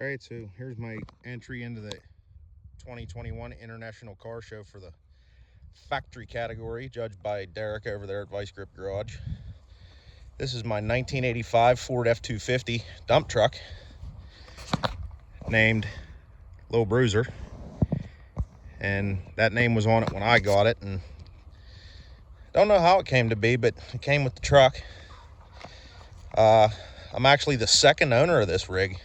All right, so here's my entry into the 2021 International Car Show for the Factree category, judged by Derek over there at Vice Grip Garage. This is my 1985 Ford F-250 dump truck named Little Bruiser, and that name was on it when I got it, and don't know how it came to be, but it came with the truck. I'm actually the second owner of this rig.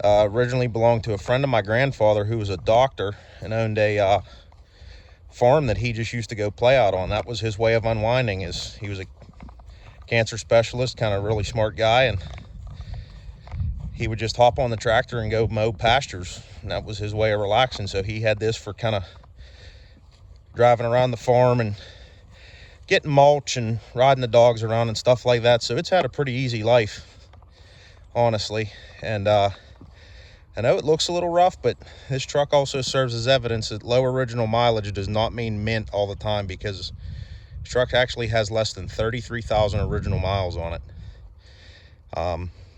Originally belonged to a friend of my grandfather who was a doctor and owned a farm that he just used to go play out on. That was his way of unwinding. He was a cancer specialist, kind of really smart guy, and he would just hop on the tractor and go mow pastures, and that was his way of relaxing. So he had this for kind of driving around the farm and getting mulch and riding the dogs around and stuff like that. So it's had a pretty easy life, honestly. And I know it looks a little rough, but this truck also serves as evidence that low original mileage does not mean mint all the time, because this truck actually has less than 33,000 original miles on it.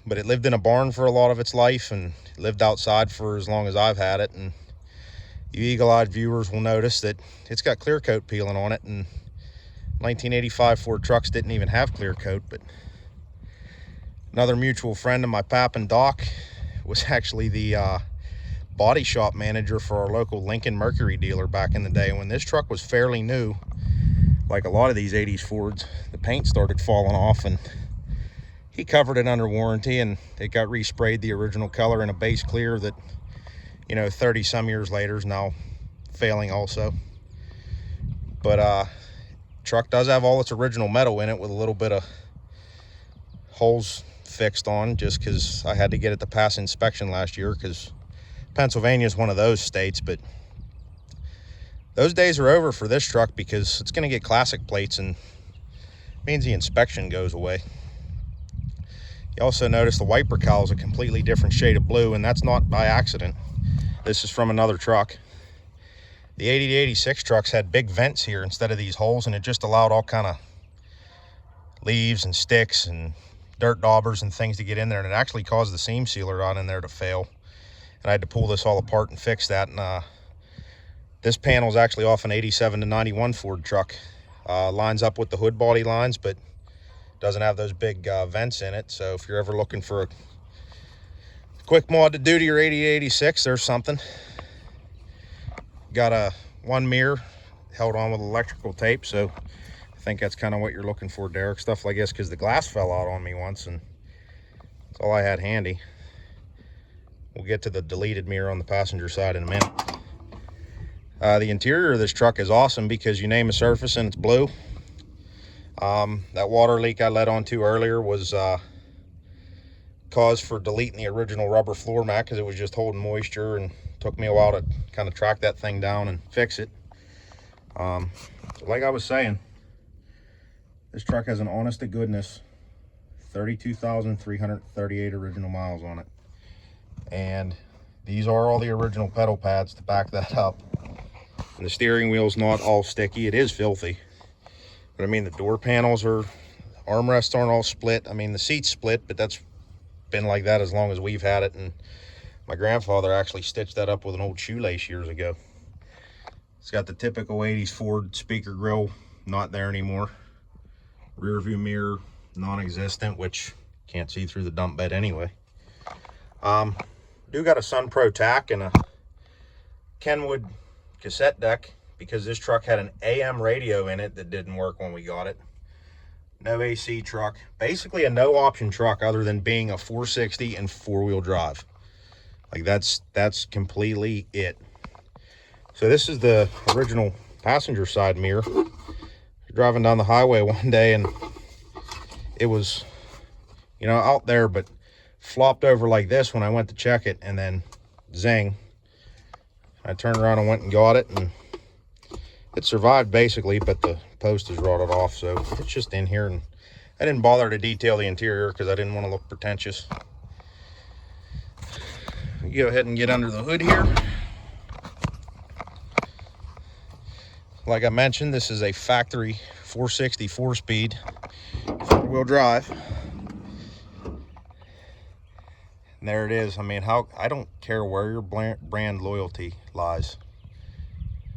But it lived in a barn for a lot of its life and lived outside for as long as I've had it. And you eagle-eyed viewers will notice that it's got clear coat peeling on it, and 1985 Ford trucks didn't even have clear coat. But another mutual friend of my pap and Doc was actually the body shop manager for our local Lincoln Mercury dealer back in the day. When this truck was fairly new, like a lot of these 80s Fords, the paint started falling off, and he covered it under warranty, and it got resprayed the original color in a base clear that, 30 some years later is now failing also. But truck does have all its original metal in it, with a little bit of holes fixed on, just because I had to get it to pass inspection last year, because Pennsylvania is one of those states. But those days are over for this truck, because it's going to get classic plates, and means the inspection goes away. You also notice the wiper cowl is a completely different shade of blue, and that's not by accident. This is from another truck. The 80 to 86 trucks had big vents here instead of these holes, and it just allowed all kind of leaves and sticks and dirt daubers and things to get in there, and it actually caused the seam sealer on in there to fail, and I had to pull this all apart and fix that. And this panel is actually off an 87 to 91 Ford truck. Lines up with the hood body lines, but doesn't have those big vents in it. So if you're ever looking for a quick mod to do to your 80 to 86, there's something. Got one mirror held on with electrical tape, so I think that's kind of what you're looking for, Derek. Stuff like this, because the glass fell out on me once, and that's all I had handy. We'll get to the deleted mirror on the passenger side in a minute. The interior of this truck is awesome, because you name a surface and it's blue. That water leak I led onto earlier was cause for deleting the original rubber floor mat, because it was just holding moisture, and took me a while to kind of track that thing down and fix it. Like I was saying, this truck has an honest to goodness 32,338 original miles on it, and these are all the original pedal pads to back that up. And the steering wheel's not all sticky, it is filthy, but I mean, the door panels armrests aren't all split. I mean, the seat's split, but that's been like that as long as we've had it, and my grandfather actually stitched that up with an old shoelace years ago. It's got the typical 80s Ford speaker grill, not there anymore. Rear view mirror, non-existent, which can't see through the dump bed anyway. Do got a Sun Pro tack and a Kenwood cassette deck, because this truck had an AM radio in it that didn't work when we got it. No AC truck, basically a no option truck other than being a 460 and four-wheel drive. Like that's completely it. So this is the original passenger side mirror. Driving down the highway one day, and it was, out there, but flopped over like this when I went to check it, and then zing. I turned around and went and got it, and it survived basically, but the post is rotted off, so it's just in here. And I didn't bother to detail the interior because I didn't want to look pretentious. Go ahead and get under the hood here. Like I mentioned, this is a factory 460 4-speed four-wheel drive. And there it is. I mean, I don't care where your brand loyalty lies.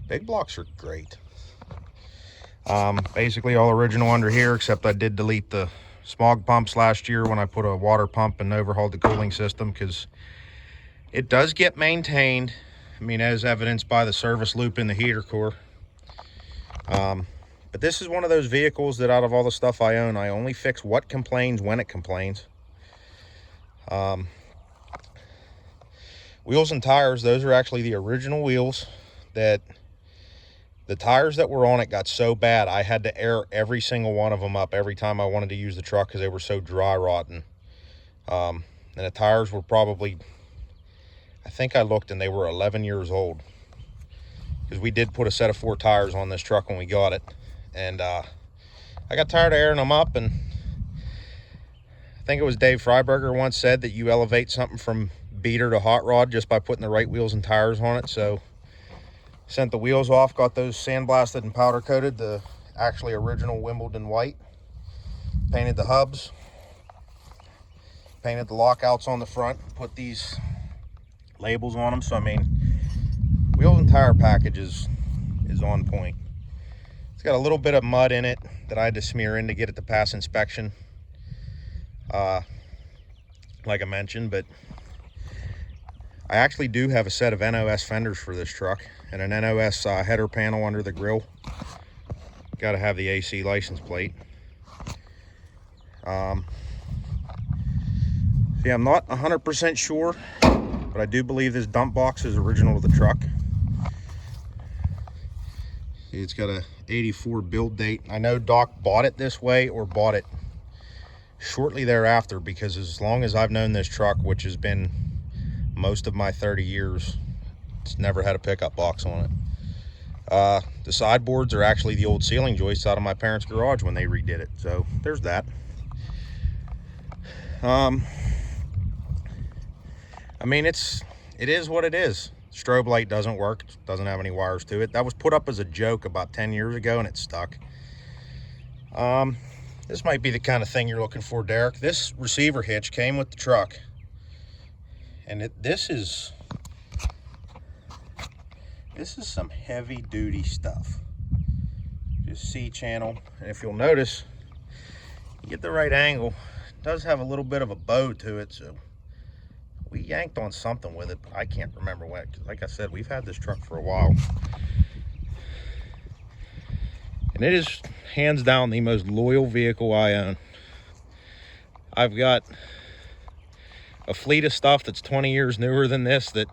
Big blocks are great. Basically all original under here, except I did delete the smog pumps last year when I put a water pump and overhauled the cooling system, because it does get maintained. I mean, as evidenced by the service loop in the heater core. But this is one of those vehicles that out of all the stuff I own, I only fix what complains when it complains. Wheels and tires, those are actually the original wheels. That the tires that were on it got so bad I had to air every single one of them up every time I wanted to use the truck, because they were so dry rotten. And the tires were probably, I think I looked and they were 11 years old, because we did put a set of 4 tires on this truck when we got it. And I got tired of airing them up, and I think it was Dave Freiberger once said that you elevate something from beater to hot rod just by putting the right wheels and tires on it. So sent the wheels off, got those sandblasted and powder coated, the actually original Wimbledon white. Painted the hubs, painted the lockouts on the front, put these labels on them. So I mean, wheels and tire package is on point. It's got a little bit of mud in it that I had to smear in to get it to pass inspection, like I mentioned. But I actually do have a set of NOS fenders for this truck, and an NOS header panel under the grille. Got to have the AC license plate. Yeah, I'm not 100% sure, but I do believe this dump box is original to the truck. It's got a 84 build date. I know Doc bought it this way or bought it shortly thereafter, because as long as I've known this truck, which has been most of my 30 years, it's never had a pickup box on it. The sideboards are actually the old ceiling joists out of my parents' garage when they redid it. So there's that. I mean, it is what it is. Strobe light doesn't work, doesn't have any wires to it. That was put up as a joke about 10 years ago and it stuck. This might be the kind of thing you're looking for, Derek. This receiver hitch came with the truck, and this is some heavy duty stuff. Just C-channel, and if you'll notice, you get the right angle, it does have a little bit of a bow to it. So we yanked on something with it, but I can't remember what. Like I said, we've had this truck for a while. And it is hands down the most loyal vehicle I own. I've got a fleet of stuff that's 20 years newer than this that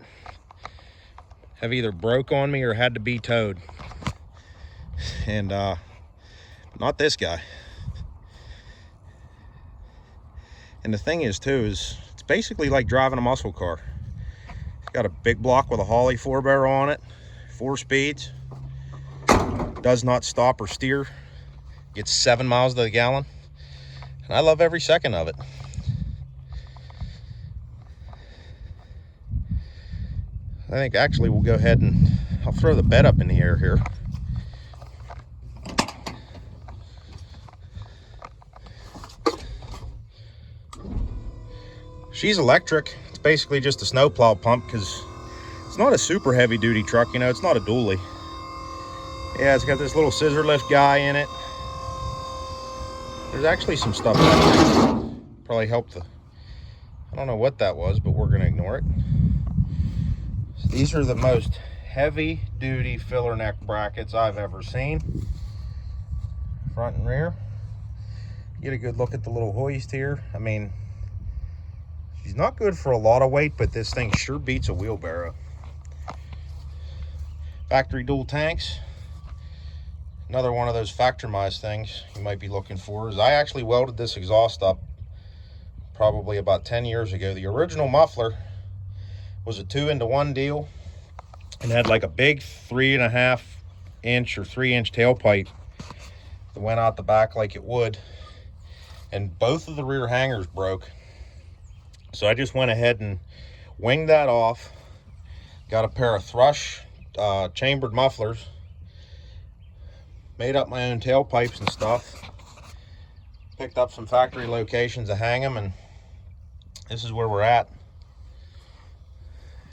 have either broke on me or had to be towed. And not this guy. And the thing is too, is it's basically like driving a muscle car. It's got a big block with a Holley 4-barrel on it, 4 speeds, does not stop or steer, gets 7 miles to the gallon, and I love every second of it. I think actually we'll go ahead and I'll throw the bed up in the air here. She's electric. It's basically just a snowplow pump, because it's not a super heavy duty truck, you know, it's not a dually. Yeah, it's got this little scissor lift guy in it. There's actually some stuff that probably helped the, I don't know what that was, but we're gonna ignore it. So these are the most heavy duty filler neck brackets I've ever seen. Front and rear. Get a good look at the little hoist here. I mean, she's not good for a lot of weight, but this thing sure beats a wheelbarrow. Factory dual tanks. Another one of those Factree things you might be looking for is I actually welded this exhaust up probably about 10 years ago. The original muffler was a 2-into-1 deal and had like a big 3.5 inch or 3-inch tailpipe that went out the back like it would, and both of the rear hangers broke. So I just went ahead and winged that off, got a pair of Thrush chambered mufflers, made up my own tailpipes and stuff, picked up some factory locations to hang them, and this is where we're at.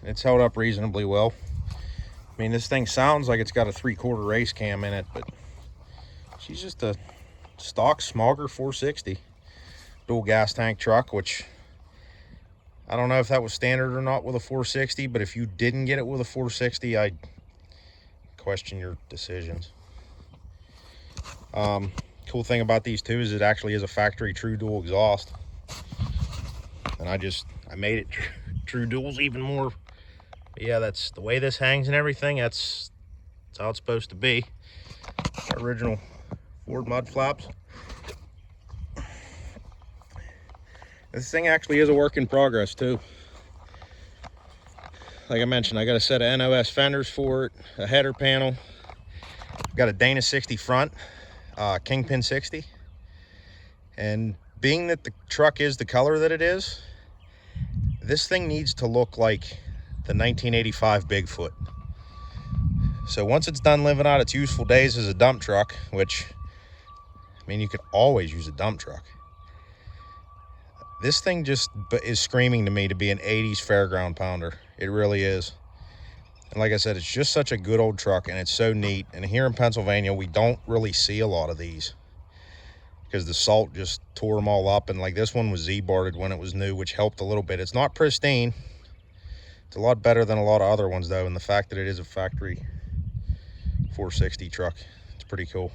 It's held up reasonably well. I mean, this thing sounds like it's got a 3/4 race cam in it, but she's just a stock Smogger 460 dual gas tank truck, which I don't know if that was standard or not with a 460, but if you didn't get it with a 460, I'd question your decisions. Cool thing about these two is it actually is a factory true dual exhaust, and I made it true duals even more. But yeah, that's the way this hangs and everything. That's how it's supposed to be. Original Ford mud flaps. This thing actually is a work in progress too. Like I mentioned, I got a set of NOS fenders for it, a header panel, got a Dana 60 front, Kingpin 60. And being that the truck is the color that it is, this thing needs to look like the 1985 Bigfoot. So once it's done living out its useful days as a dump truck, which, I mean, you could always use a dump truck, this thing just is screaming to me to be an 80s fairground pounder. It really is. And like I said, it's just such a good old truck, and it's so neat. And here in Pennsylvania, we don't really see a lot of these because the salt just tore them all up. And like this one was Z-barded when it was new, which helped a little bit. It's not pristine. It's a lot better than a lot of other ones though, and the fact that it is a factory 460 truck, it's pretty cool.